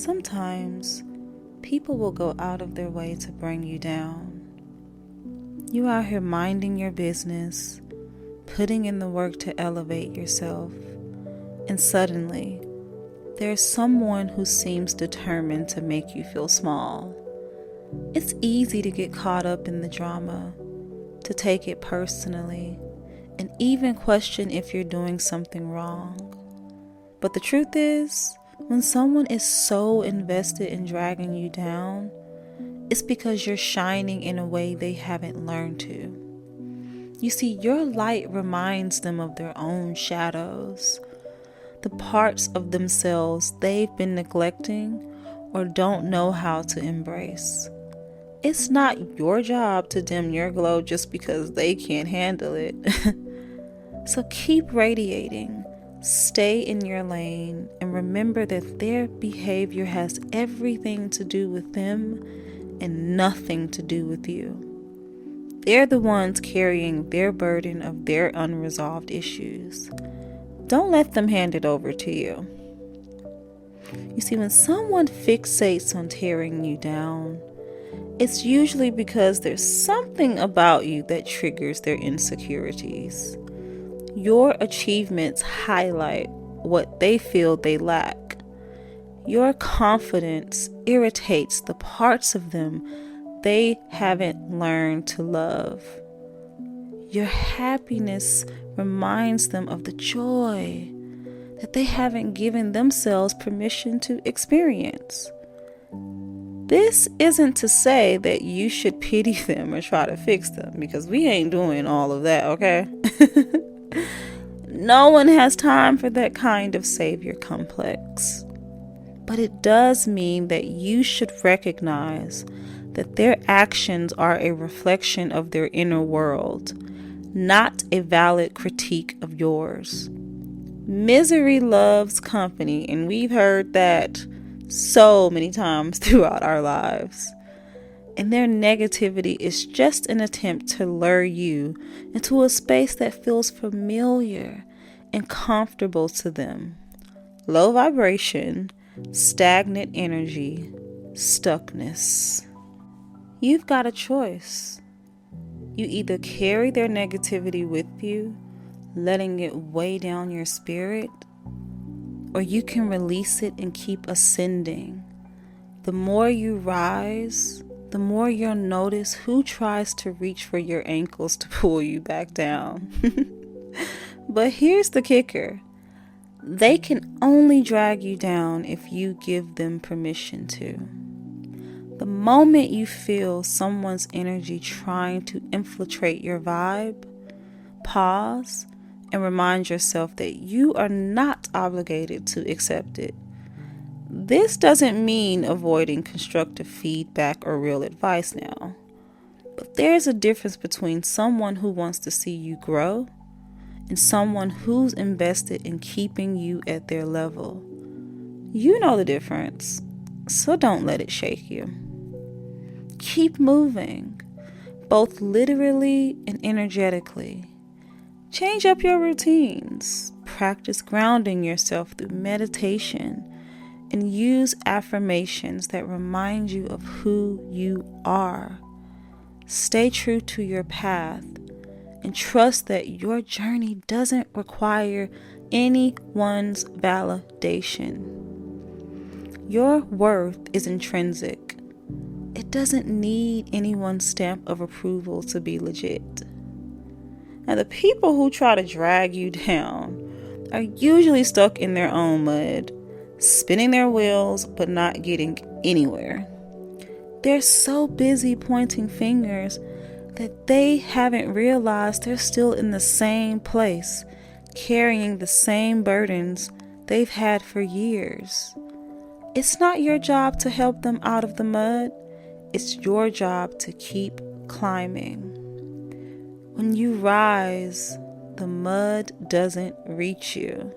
Sometimes people will go out of their way to bring you down. You out here minding your business, putting in the work to elevate yourself, and suddenly there's someone who seems determined to make you feel small. It's easy to get caught up in the drama, to take it personally, and even question if you're doing something wrong. But the truth is, when someone is so invested in dragging you down, it's because you're shining in a way they haven't learned to. You see, your light reminds them of their own shadows, the parts of themselves they've been neglecting or don't know how to embrace. It's not your job to dim your glow just because they can't handle it. So keep radiating, stay in your lane, and remember that their behavior has everything to do with them and nothing to do with you. They're the ones carrying their burden of their unresolved issues. Don't let them hand it over to you. You see, when someone fixates on tearing you down, it's usually because there's something about you that triggers their insecurities. Your achievements highlight what they feel they lack. Your confidence irritates the parts of them they haven't learned to love. Your happiness reminds them of the joy that they haven't given themselves permission to experience. This isn't to say that you should pity them or try to fix them, because we ain't doing all of that, okay? No one has time for that kind of savior complex. But it does mean that you should recognize that their actions are a reflection of their inner world, not a valid critique of yours. Misery loves company, and we've heard that so many times throughout our lives. And their negativity is just an attempt to lure you into a space that feels familiar and comfortable to them. Low vibration, stagnant energy, stuckness. You've got a choice. You either carry their negativity with you, letting it weigh down your spirit, or you can release it and keep ascending. The more you rise, the more you'll notice who tries to reach for your ankles to pull you back down. But here's the kicker. They can only drag you down if you give them permission to. The moment you feel someone's energy trying to infiltrate your vibe, pause and remind yourself that you are not obligated to accept it. This doesn't mean avoiding constructive feedback or real advice now, but there's a difference between someone who wants to see you grow and someone who's invested in keeping you at their level. You know the difference, so don't let it shake you. Keep moving, both literally and energetically. Change up your routines. Practice grounding yourself through meditation and use affirmations that remind you of who you are. Stay true to your path and trust that your journey doesn't require anyone's validation. Your worth is intrinsic. It doesn't need anyone's stamp of approval to be legit. Now, the people who try to drag you down are usually stuck in their own mud, spinning their wheels but not getting anywhere. They're so busy pointing fingers that they haven't realized they're still in the same place, carrying the same burdens they've had for years. It's not your job to help them out of the mud. It's your job to keep climbing. When you rise, the mud doesn't reach you.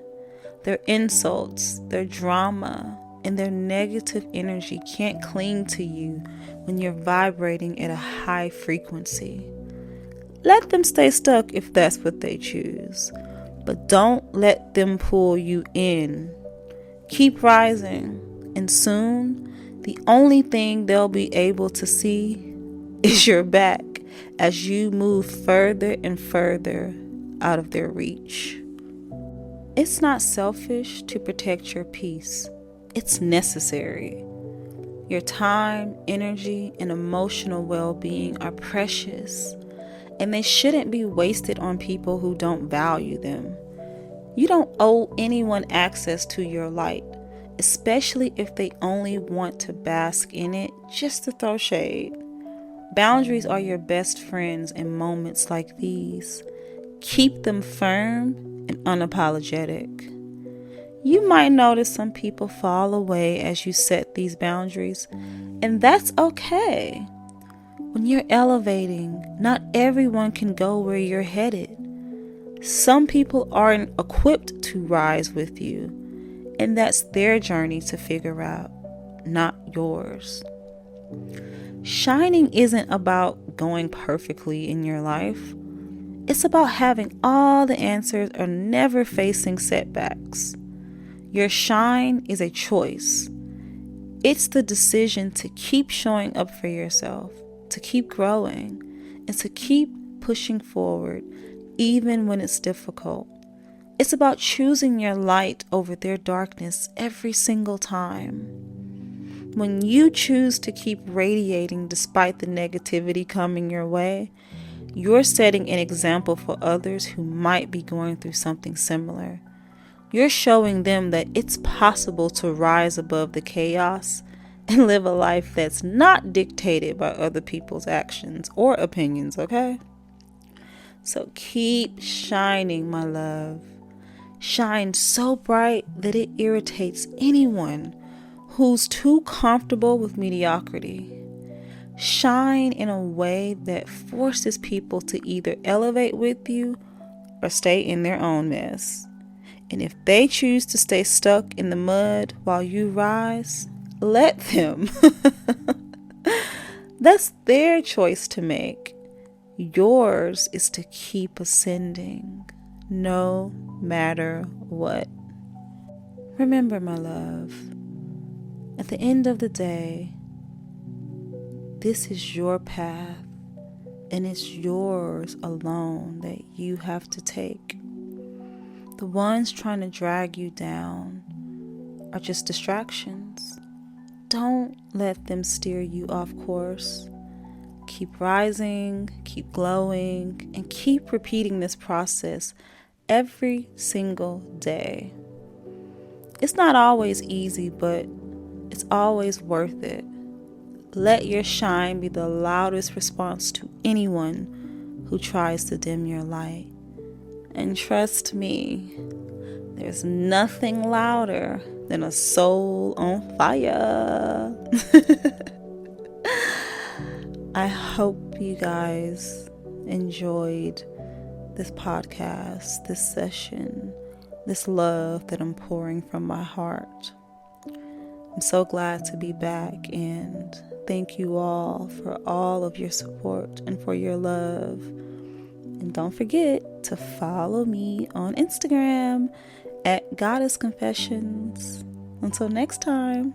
Their insults, their drama, and their negative energy can't cling to you when you're vibrating at a high frequency. Let them stay stuck if that's what they choose, but don't let them pull you in. Keep rising, And soon, the only thing they'll be able to see is your back as you move further and further out of their reach. It's not selfish to protect your peace. It's necessary. Your time, energy, and emotional well-being are precious, and they shouldn't be wasted on people who don't value them. You don't owe anyone access to your light, especially if they only want to bask in it just to throw shade. Boundaries are your best friends in moments like these. Keep them firm and unapologetic. You might notice some people fall away as you set these boundaries, and that's okay. When you're elevating, not everyone can go where you're headed. Some people aren't equipped to rise with you, and that's their journey to figure out, not yours. Shining isn't about going perfectly in your life. It's about having all the answers or never facing setbacks. Your shine is a choice. It's the decision to keep showing up for yourself, to keep growing, and to keep pushing forward, even when it's difficult. It's about choosing your light over their darkness every single time. When you choose to keep radiating despite the negativity coming your way, you're setting an example for others who might be going through something similar. You're showing them that it's possible to rise above the chaos and live a life that's not dictated by other people's actions or opinions, okay? So keep shining, my love. Shine so bright that it irritates anyone who's too comfortable with mediocrity. Shine in a way that forces people to either elevate with you or stay in their own mess. And if they choose to stay stuck in the mud while you rise, let them. That's their choice to make. Yours is to keep ascending, no matter what. Remember, my love, at the end of the day, this is your path, and it's yours alone that you have to take. The ones trying to drag you down are just distractions. Don't let them steer you off course. Keep rising, keep glowing, and keep repeating this process every single day. It's not always easy, but it's always worth it. Let your shine be the loudest response to anyone who tries to dim your light. And trust me, there's nothing louder than a soul on fire. I hope you guys enjoyed this podcast, this session, this love that I'm pouring from my heart. I'm so glad to be back, and thank you all for all of your support and for your love. And don't forget to follow me on Instagram at Goddess Confessions. Until next time.